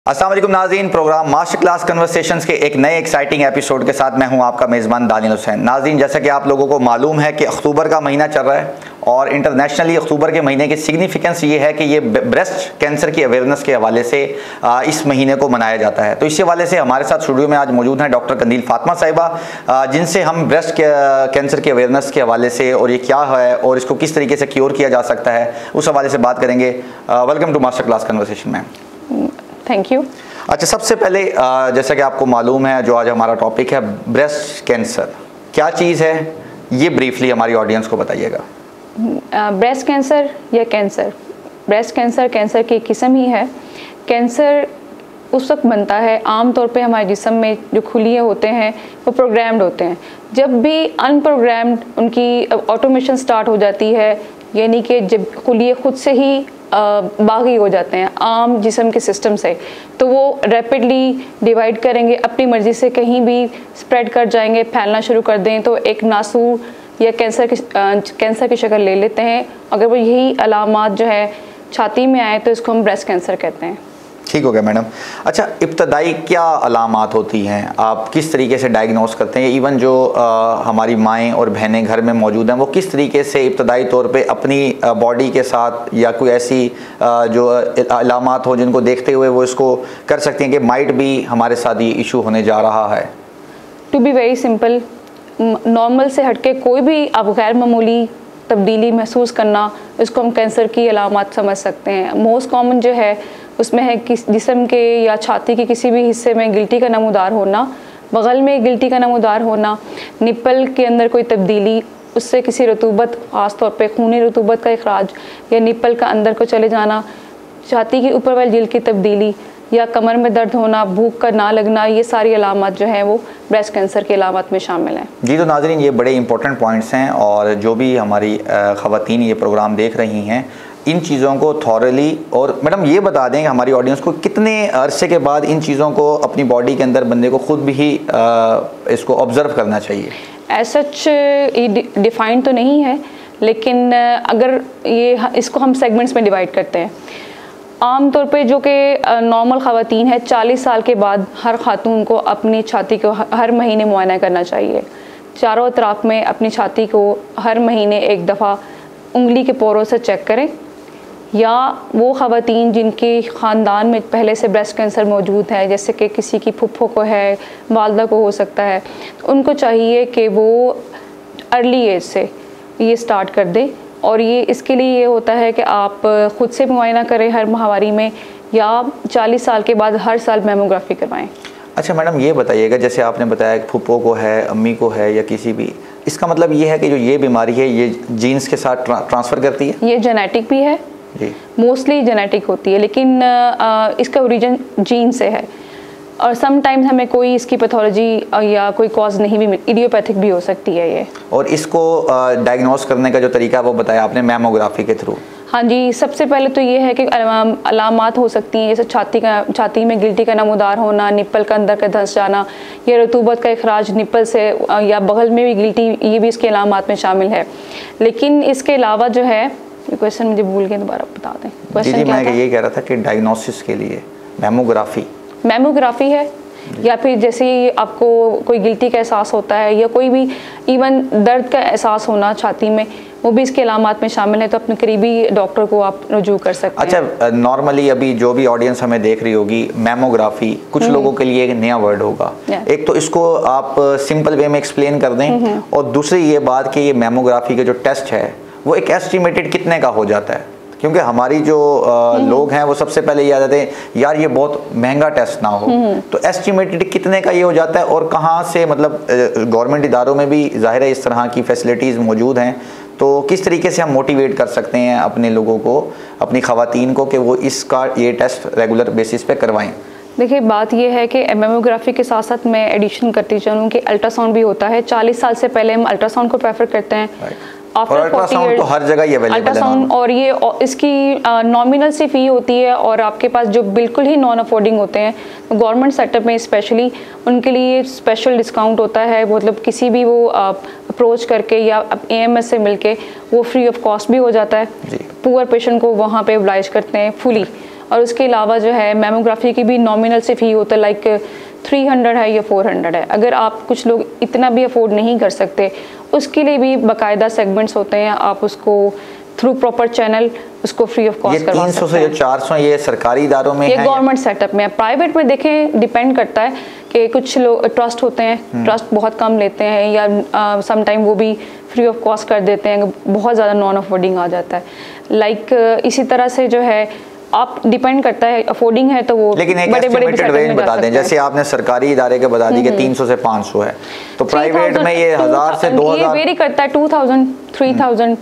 अस्सलाम वालेकुम नाज़रीन, प्रोग्राम मास्टर क्लास कन्वर्सेशंस के एक नए एक्साइटिंग एपिसोड के साथ मैं हूं आपका मेज़बान दानियल हुसैन। नाज़रीन, जैसा कि आप लोगों को मालूम है कि अक्टूबर का महीना चल रहा है और इंटरनेशनली अक्टूबर के महीने की सिग्निफिकेंस ये है कि ये ब्रेस्ट कैंसर की अवेयरनेस के हवाले से इस महीने को मनाया जाता है। तो इस हवाले से हमारे साथ स्टूडियो में आज मौजूद हैं डॉक्टर कंदील फातिमा साहिबा, जिनसे हम ब्रेस्ट कैंसर के अवेयरनेस के हवाले से और ये क्या है और इसको किस तरीके से क्योर किया जा सकता है उस हवाले से बात करेंगे। Welcome to master class conversation ma'am. Thank you. अच्छा, सबसे पहले जैसा कि आपको मालूम है जो आज हमारा टॉपिक है ब्रेस्ट कैंसर, क्या चीज़ है ये ब्रीफली हमारी ऑडियंस को बताइएगा। ब्रेस्ट कैंसर या कैंसर, ब्रेस्ट कैंसर कैंसर की किस्म ही है। कैंसर उस वक्त बनता है आमतौर पे हमारे जिस्म में जो खुलियाँ होते हैं वो प्रोग्राम्ड होते हैं। जब भी अनप्रोग्राम्ड उनकी ऑटोमेशन स्टार्ट हो जाती है, यानी कि जब खुलिये खुद से ही बागी हो जाते हैं आम जिस्म के सिस्टम से, तो वो रैपिडली डिवाइड करेंगे, अपनी मर्ज़ी से कहीं भी स्प्रेड कर जाएंगे, फैलना शुरू कर दें तो एक नासूर या कैंसर की शक्ल ले लेते हैं। अगर वो यही अलामात जो है छाती में आए तो इसको हम ब्रेस्ट कैंसर कहते हैं। ठीक हो गया मैडम। अच्छा, इब्तदाई क्या अलामात होती हैं, आप किस तरीके से डायग्नोस करते हैं? इवन जो हमारी माएँ और बहनें घर में मौजूद हैं वो किस तरीके से इब्तदाई तौर पे अपनी बॉडी के साथ या कोई ऐसी जो अलामात हो जिनको देखते हुए वो इसको कर सकती हैं कि माइट भी हमारे साथ ये इशू होने जा रहा है? To be very simple, normal से हटके कोई भी आप गैर मामूली तब्दीली महसूस करना, इसको हम कैंसर की अलामात समझ सकते हैं। मोस्ट कॉमन जो है उसमें है कि जिस्म के या छाती के किसी भी हिस्से में गिल्टी का नमूदार होना, बगल में गिल्टी का नमूदार होना, निप्पल के अंदर कोई तब्दीली, उससे किसी रतूबत, ख़ास तौर पे खूनी रतूबत का इखराज या निप्पल का अंदर को चले जाना, छाती की ऊपर वाली जिल्द की तब्दीली या कमर में दर्द होना, भूख का ना लगना, ये सारी अलामत जो हैं वो ब्रेस्ट कैंसर की अलामत में शामिल हैं। जी, तो नाज़रीन ये बड़े इंपॉर्टेंट पॉइंट्स हैं और जो भी हमारी ख़वातीन ये प्रोग्राम देख रही हैं इन चीज़ों को थॉरली, और मैडम ये बता दें हमारी ऑडियंस को कितने अरसे के बाद इन चीज़ों को अपनी बॉडी के अंदर बंदे को खुद भी इसको ऑब्ज़र्व करना चाहिए? एज सच डिफाइंड तो नहीं है, लेकिन अगर इसको हम सेगमेंट्स में डिवाइड करते हैं। आम तौर पे जो कि नॉर्मल ख़वातीन है 40 साल के बाद हर खातून को अपनी छाती को हर महीने मुआयना करना चाहिए। चारों अतराफ में अपनी छाती को हर महीने एक दफ़ा उंगली के पोरों से चेक करें। या वो ख़वातीन जिनके ख़ानदान में पहले से ब्रेस्ट कैंसर मौजूद है, जैसे कि किसी की फुफ्फो को है, वालदा को हो सकता है, तो उनको चाहिए कि वो अर्ली एज से ये स्टार्ट कर दें। और ये इसके लिए ये होता है कि आप ख़ुद से मुआयना करें हर माहवारी में, या 40 साल के बाद हर साल मैमोग्राफी करवाएं। अच्छा मैडम, ये बताइएगा जैसे आपने बताया कि फुप्पो को है, अम्मी को है या किसी भी, इसका मतलब ये है कि जो ये बीमारी है ये जीन्स के साथ ट्रांसफ़र करती है? ये जेनेटिक भी है जी, मोस्टली जेनेटिक होती है, लेकिन इसका ओरिजिन जीन से है और समटाइम्स हमें कोई इसकी पैथोलॉजी या कोई कॉज नहीं भी, इडियोपैथिक भी हो सकती है ये। और इसको डायग्नोस करने का जो तरीका वो बताया आपने मैमोग्राफी के थ्रू? हाँ जी, सबसे पहले तो ये है कि अलामात हो सकती हैं जैसे छाती में गिल्टी का नमूदार होना, निप्पल का अंदर का धंस जाना, या रतूबत का इखराज निप्पल से, या बगल में भी गिल्टी, ये भी इसके अलामात में शामिल है। लेकिन इसके अलावा जो है, क्वेश्चन मुझे भूल गए, दोबारा बता दें क्वेश्चन क्या था? मैं ये कह रहा था कि डायग्नोसिस के लिए मैमोग्राफी है, या फिर जैसे आपको कोई गिल्टी का एहसास होता है या कोई भी इवन दर्द का एहसास होना छाती में, वो भी इसके अलामात में शामिल है, तो अपने करीबी डॉक्टर को आप रुजू कर सकते हैं। अच्छा, नॉर्मली अभी जो भी ऑडियंस हमें देख रही होगी, मैमोग्राफी कुछ लोगों के लिए एक नया वर्ड होगा। एक तो इसको आप सिंपल वे में एक्सप्लेन कर दें, और दूसरी ये बात कि ये मैमोग्राफी का जो टेस्ट है वो एक एस्टिमेटेड कितने का हो जाता है? क्योंकि हमारी जो लोग हैं वो सबसे पहले ये आ जाते हैं यार ये बहुत महंगा टेस्ट ना हो, तो एस्टिमेटेड कितने का ये हो जाता है? और कहाँ से, मतलब गवर्नमेंट इदारों में भी ज़ाहिर है इस तरह की फैसिलिटीज़ मौजूद हैं, तो किस तरीके से हम मोटिवेट कर सकते हैं अपने लोगों को, अपनी ख़वातीन को, कि वो इसका ये टेस्ट रेगुलर बेसिस पे करवाएं? देखिए, बात ये है कि मैमोग्राफी के साथ साथ मैं एडिशन करती चलूँ कि अल्ट्रासाउंड भी होता है। 40 साल से पहले हम अल्ट्रासाउंड को प्रेफर करते हैं। और अल्ट्रासाउंड तो हर जगह ही अवेलेबल है अल्ट्रासाउंड, और ये इसकी नॉमिनल सी फ़ी होती है, और आपके पास जो बिल्कुल ही नॉन अफोर्डिंग होते हैं गवर्नमेंट सेटअप में स्पेशली उनके लिए स्पेशल डिस्काउंट होता है। मतलब किसी भी वो अप्रोच करके या AMS से मिलके वो फ्री ऑफ कॉस्ट भी हो जाता है। पुअर पेशेंट को वहाँ पे ऑब्लाइज करते हैं फुली, और उसके अलावा जो है मेमोग्राफी की भी नॉमिनल से फ़ी होता है, लाइक 300 है या 400 है। अगर आप, कुछ लोग इतना भी अफोर्ड नहीं कर सकते, उसके लिए भी बाकायदा सेगमेंट्स होते हैं, आप उसको थ्रू प्रॉपर चैनल उसको फ्री ऑफ कॉस्ट करवा सकते हैं। 300 से 400 ये सरकारी इदारों में, ये गवर्नमेंट सेटअप में है। प्राइवेट में देखें, डिपेंड करता है कि कुछ लोग ट्रस्ट होते हैं, ट्रस्ट बहुत कम लेते हैं, या सम टाइम वो भी फ्री ऑफ कॉस्ट कर देते हैं, बहुत ज़्यादा नॉन अफोर्डिंग आ जाता है। लाइक इसी तरह से जो है, आप डिपेंड करता है, अफोर्डिंग है तो वो लेकिन एक एस्टिमेटेड रेंज बता दें, जैसे आपने सरकारी इदारे के बता दी कि 300 से 500 है, तो प्राइवेट में ये 1000 से 2000, ये वेरी करता है, 2000 3000,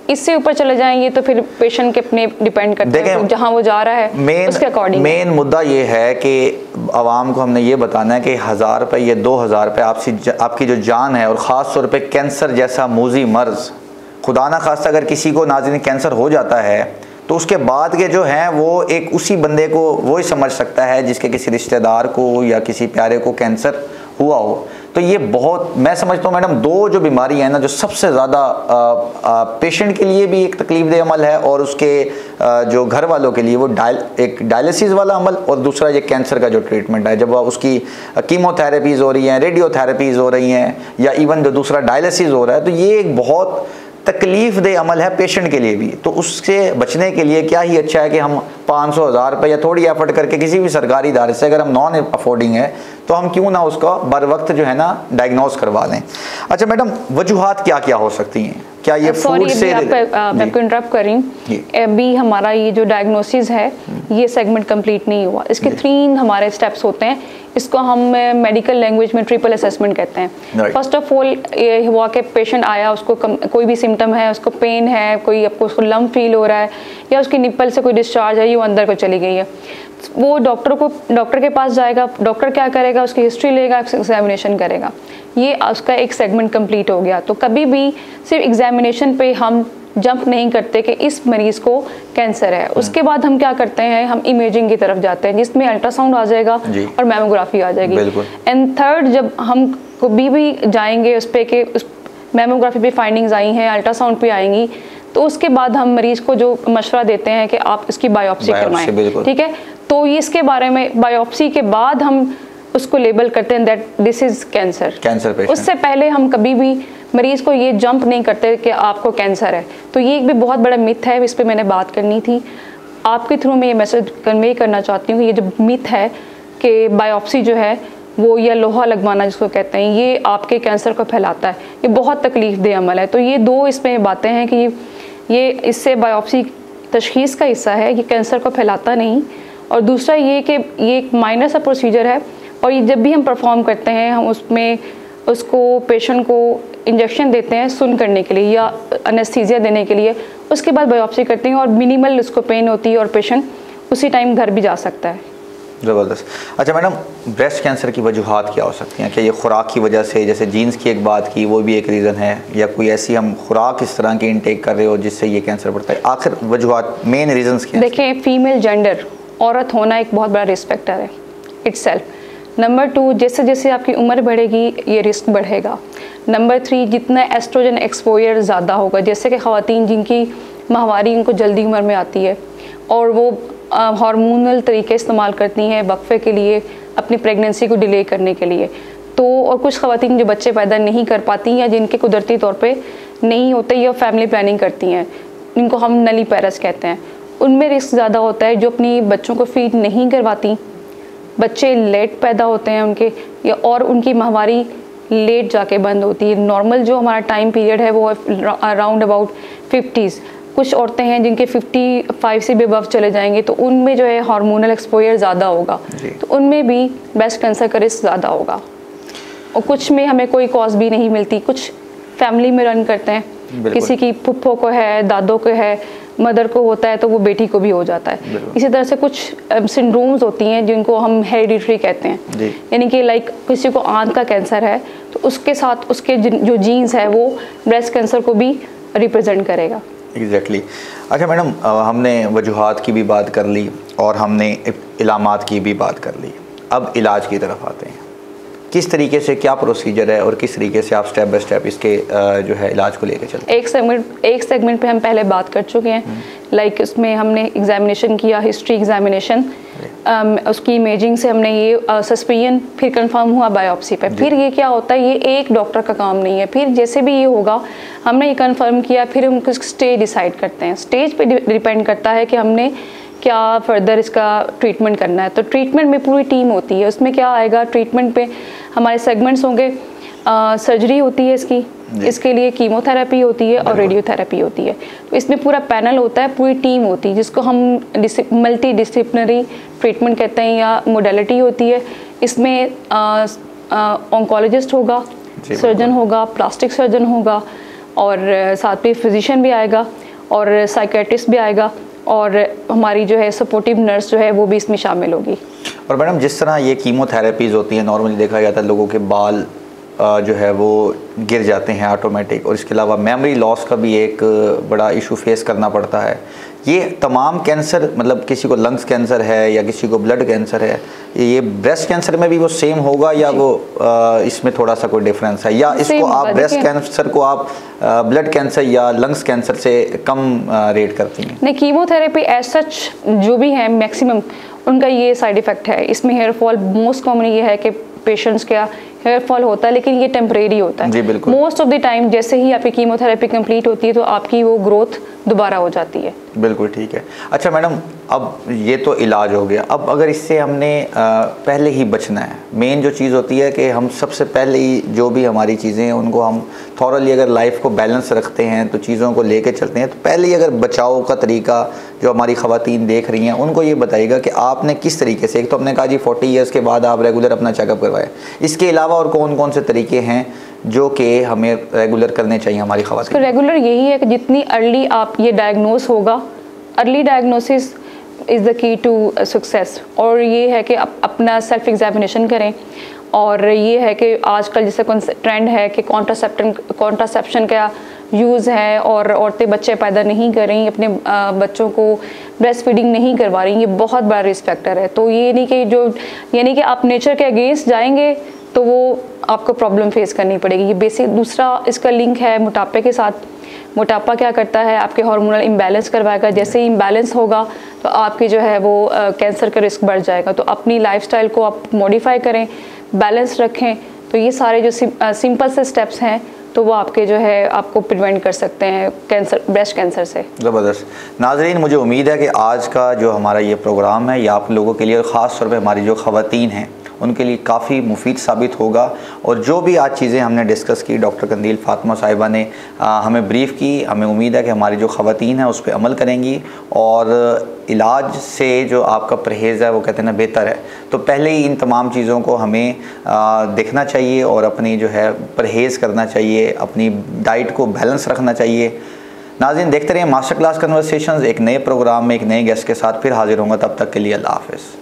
इससे ऊपर चले जाएंगे तो फिर पेशेंट के अपने डिपेंड करते हैं जहां वो जा रहा है उसके अकॉर्डिंग। मेन मुद्दा ये है कि आवाम को हमने ये बताना है कि 1000 रुपये या 2000 रुपये आपकी जो जान है, और ख़ास तौर पे कैंसर जैसा मूजी मर्ज़, खुदा ना खास्ता अगर किसी को नाज़रीन कैंसर हो जाता है तो उसके बाद के जो हैं वो एक उसी बंदे को वो ही समझ सकता है जिसके किसी रिश्तेदार को या किसी प्यारे को कैंसर हुआ हो। तो ये बहुत, मैं समझता हूँ मैडम, दो जो बीमारी है ना, जो सबसे ज़्यादा पेशेंट के लिए भी एक तकलीफ दे अमल है, और उसके जो घर वालों के लिए वो एक डायलिसिस वाला अमल, और दूसरा ये कैंसर का जो ट्रीटमेंट है, जब उसकी कीमोथेरेपीज़ हो रही हैं, रेडियोथेरेपीज़ हो रही हैं, या इवन जो दूसरा डायलिसिस हो रहा है, तो ये एक बहुत तकलीफ दे अमल है पेशेंट के लिए भी। तो उससे बचने के लिए क्या ही अच्छा है कि हम 500 1000 रुपये या थोड़ी एफर्ट करके किसी भी सरकारी इदारे से, अगर हम नॉन अफोर्डिंग है तो हम क्यों ना उसका बर वक्त जो है ना डायग्नोस करवा लें। अच्छा मैडम, वजूहात क्या क्या हो सकती हैं? क्या ये फूड से, मैं आपको इंटरप्ट कर रही हूँ, अभी हमारा ये जो डायग्नोसिस है ये सेगमेंट कंप्लीट नहीं हुआ। इसके 3 हमारे स्टेप्स होते हैं, इसको हम मेडिकल लैंग्वेज में ट्रिपल असेसमेंट कहते हैं। फर्स्ट ऑफ ऑल ये हुआ कि पेशेंट आया, उसको कोई भी सिम्टम है, उसको पेन है, कोई आपको उसको लम्प फील हो रहा है, या उसकी निप्पल से कोई डिस्चार्ज है, ये वो अंदर को चली गई है, वो डॉक्टर के पास जाएगा। डॉक्टर क्या करेगा, उसकी हिस्ट्री लेगा, एग्जामिनेशन करेगा, ये उसका एक सेगमेंट कंप्लीट हो गया। तो कभी भी सिर्फ एग्जामिनेशन पे हम जंप नहीं करते कि इस मरीज़ को कैंसर है। उसके बाद हम क्या करते हैं, हम इमेजिंग की तरफ जाते हैं, जिसमें अल्ट्रासाउंड आ जाएगा और मेमोग्राफी आ जाएगी। एंड थर्ड, जब हम कभी भी जाएंगे उस पर कि उस मेमोग्राफी पे फाइंडिंग्स आई हैं, अल्ट्रासाउंड पे आएंगी, तो उसके बाद हम मरीज़ को जो मशवरा देते हैं कि आप इसकी बायोप्सी करवाएं, ठीक है। तो ये इसके बारे में बायोप्सी के बाद हम उसको लेबल करते हैं that this is cancer patient. उससे पहले हम कभी भी मरीज को ये जंप नहीं करते कि आपको कैंसर है। तो ये एक भी बहुत बड़ा मिथ है, इस पे मैंने बात करनी थी। आपके थ्रू मैं ये मैसेज कन्वे करना चाहती हूँ, ये जो मिथ है कि बायोप्सी जो है वो, या लोहा लगवाना जिसको कहते हैं, ये आपके कैंसर को फैलाता है, ये बहुत तकलीफ दे अमल है। तो ये 2 इसमें बातें हैं कि ये इससे बायोप्सी तशखीस का हिस्सा है, ये कैंसर को फैलाता नहीं। और दूसरा ये कि ये एक माइनर सा प्रोसीजर है, और ये जब भी हम परफॉर्म करते हैं हम उसमें उसको पेशेंट को इंजेक्शन देते हैं सुन करने के लिए या एनेस्थीसिया देने के लिए, उसके बाद बायोप्सी करते हैं और मिनिमल उसको पेन होती है और पेशेंट उसी टाइम घर भी जा सकता है। ज़बरदस्त। अच्छा मैडम, ब्रेस्ट कैंसर की वजूहात क्या हो सकती हैं? क्या ये खुराक की वजह से, जैसे जीन्स की एक बात की, वो भी एक रीज़न है, या कोई ऐसी हम खुराक इस तरह की इनटेक कर रहे हो जिससे ये कैंसर बढ़ता है? आखिर वजूहात, मेन रीजंस क्या हैं? देखिए, फीमेल जेंडर, औरत होना एक बहुत बड़ा रिस्पेक्टर है इट्सेल्फ। नंबर 2, जैसे जैसे आपकी उम्र बढ़ेगी ये रिस्क बढ़ेगा। नंबर 3, जितना एस्ट्रोजन एक्सपोजर ज़्यादा होगा, जैसे कि ख़वातीन जिनकी माहवारी उनको जल्दी उम्र में आती है और वो हार्मोनल तरीके इस्तेमाल करती हैं वक्फे के लिए, अपनी प्रेगनेंसी को डिले करने के लिए, तो और कुछ ख़वातीन जो बच्चे पैदा नहीं कर पाती या जिनके कुदरती तौर पे नहीं होते या फैमिली प्लानिंग करती हैं, इनको हम नली पैरस कहते हैं, उनमें रिस्क ज़्यादा होता है। जो अपनी बच्चों को फीड नहीं करवाती, बच्चे लेट पैदा होते हैं उनके, या और उनकी माहवारी लेट जाके बंद होती है। नॉर्मल जो हमारा टाइम पीरियड है वो अराउंड अबाउट 50s। कुछ औरतें हैं जिनके 55 से भी अबव चले जाएंगे, तो उनमें जो है हार्मोनल एक्सपोजर ज़्यादा होगा, तो उनमें भी ब्रेस्ट कैंसर का रिस्क ज़्यादा होगा। और कुछ में हमें कोई कॉज भी नहीं मिलती, कुछ फैमिली में रन करते हैं, किसी की फुफ्फो को है, दादों को है, मदर को होता है तो वो बेटी को भी हो जाता है। इसी तरह से कुछ सिंड्रोम्स होती हैं जिनको हम हेरिडिटरी कहते हैं, यानी कि लाइक किसी को आंत का कैंसर है तो उसके साथ उसके जो जीन्स है वो ब्रेस्ट कैंसर को भी रिप्रेजेंट करेगा। एग्जैक्टली। अच्छा मैडम, हमने वजूहात की भी बात कर ली और हमने इलामात की भी बात कर ली, अब इलाज की तरफ आते हैं। किस तरीके से क्या प्रोसीजर है और किस तरीके से आप स्टेप बाय स्टेप इसके जो है इलाज को लेकर चलते हैं? एक सेगमेंट पे हम पहले बात कर चुके हैं, लाइक उसमें हमने एग्जामिनेशन किया, हिस्ट्री एग्जामिनेशन, उसकी इमेजिंग से हमने ये सस्पेशन, फिर कंफर्म हुआ बायोप्सी पे। फिर ये क्या होता है, ये एक डॉक्टर का काम नहीं है, फिर जैसे भी ये होगा हमने ये कंफर्म किया, फिर हम स्टेज डिसाइड करते हैं। स्टेज पे डिपेंड करता है कि हमने क्या फर्दर इसका ट्रीटमेंट करना है। तो ट्रीटमेंट में पूरी टीम होती है, उसमें क्या आएगा, ट्रीटमेंट पे हमारे सेगमेंट्स होंगे, सर्जरी होती है इसके लिए कीमोथेरेपी होती है और रेडियोथेरेपी होती है। तो इसमें पूरा पैनल होता है, पूरी टीम होती है, जिसको हम मल्टी डिसिप्लिनरी ट्रीटमेंट कहते हैं या मोडेलिटी होती है। इसमें ऑन्कोलॉजिस्ट होगा, सर्जन होगा, प्लास्टिक सर्जन होगा, और साथ में फिजिशियन भी आएगा और साइकेट्रिस्ट भी आएगा, और हमारी जो है सपोर्टिव नर्स जो है वो भी इसमें शामिल होगी। और मैडम जिस तरह ये कीमोथेरेपीज़ होती हैं, नॉर्मली देखा जाता है लोगों के बाल जो है वो गिर जाते हैं ऑटोमेटिक, और इसके अलावा मेमोरी लॉस का भी एक बड़ा इशू फेस करना पड़ता है। ये तमाम कैंसर, मतलब किसी को लंग्स कैंसर है या किसी को ब्लड कैंसर है, ये ब्रेस्ट कैंसर में भी वो सेम होगा या वो इसमें थोड़ा सा कोई डिफरेंस है, या इसको आप ब्रेस्ट कैंसर को आप ब्लड कैंसर या लंग्स कैंसर से कम रेट करती हैं? नहीं, कीमोथेरेपी एज सच जो भी है मैक्सिमम उनका ये साइड इफ़ेक्ट है। इसमें हेयर फॉल मोस्ट कॉमन ये है कि पेशेंट्स का हेयर फॉल होता है, लेकिन ये टेम्परेरी होता है जी, बिल्कुल। मोस्ट ऑफ द टाइम जैसे ही आपकी कीमोथेरेपी कंप्लीट होती है तो आपकी वो ग्रोथ दोबारा हो जाती है। बिल्कुल ठीक है। अच्छा मैडम, अब ये तो इलाज हो गया, अब अगर इससे हमने पहले ही बचना है, मेन जो चीज़ होती है कि हम सबसे पहले ही जो भी हमारी चीज़ें हैं उनको हम थॉरली अगर लाइफ को बैलेंस रखते हैं तो चीज़ों को लेके चलते हैं, तो पहले ही अगर बचाव का तरीका जो हमारी ख़वातीन देख रही हैं उनको ये बताइएगा कि आपने किस तरीके से, एक तो हमने कहा जी 40 ईयर्स के बाद आप रेगुलर अपना चेकअप करवाएं, इसके अलावा और कौन कौन से तरीके हैं जो कि हमें रेगुलर करने चाहिए हमारी ख़वातीन? तो रेगुलर यही है कि जितनी अर्ली आप ये डायग्नोस होगा, early diagnosis is the key to success. और ये है कि आप अपना सेल्फ एग्जामिनेशन करें, और ये है कि आजकल जैसे ट्रेंड है कि कॉन्ट्रासेप्शन का यूज़ है और औरतें बच्चे पैदा नहीं कर रही, अपने बच्चों को ब्रेस्ट फीडिंग नहीं करवा रही, ये बहुत बड़ा रिस्क फैक्टर है। तो ये नहीं कि यानी कि आप नेचर के अगेंस्ट जाएंगे तो वो आपको प्रॉब्लम फेस करनी पड़ेगी। ये बेसिक। दूसरा इसका लिंक है मोटापे के साथ। मोटापा क्या करता है, आपके हार्मोनल इम्बैलेंस करवाएगा, जैसे ही इम्बैलेंस होगा तो आपकी जो है वो कैंसर का रिस्क बढ़ जाएगा। तो अपनी लाइफस्टाइल को आप मॉडिफाई करें, बैलेंस रखें, तो ये सारे जो सिंपल से स्टेप्स हैं तो वो आपके जो है आपको प्रिवेंट कर सकते हैं कैंसर, ब्रेस्ट कैंसर से। ज़बरदस्त। नाज़रीन, मुझे उम्मीद है कि आज का जो हमारा ये प्रोग्राम है ये आप लोगों के लिए, ख़ास तौर पे हमारी जो ख़वातीन हैं उनके लिए काफ़ी मुफीद साबित होगा। और जो भी आज चीज़ें हमने डिस्कस की, डॉक्टर कंदील फ़ातिमा साहिबा ने हमें ब्रीफ़ की, हमें उम्मीद है कि हमारी जो ख़वातीन हैं उस पर अमल करेंगी, और इलाज से जो आपका परहेज़ है वो कहते हैं ना बेहतर है। तो पहले ही इन तमाम चीज़ों को हमें देखना चाहिए और अपनी जो है परहेज़ करना चाहिए, अपनी डाइट को बैलेंस रखना चाहिए। नाज़रीन, देखते रहिए मास्टर क्लास कन्वर्सेशंस, एक नए प्रोग्राम में एक नए गेस्ट के साथ फिर हाजिर होंगे। तब तक के लिए अल्लाह हाफ़िज़।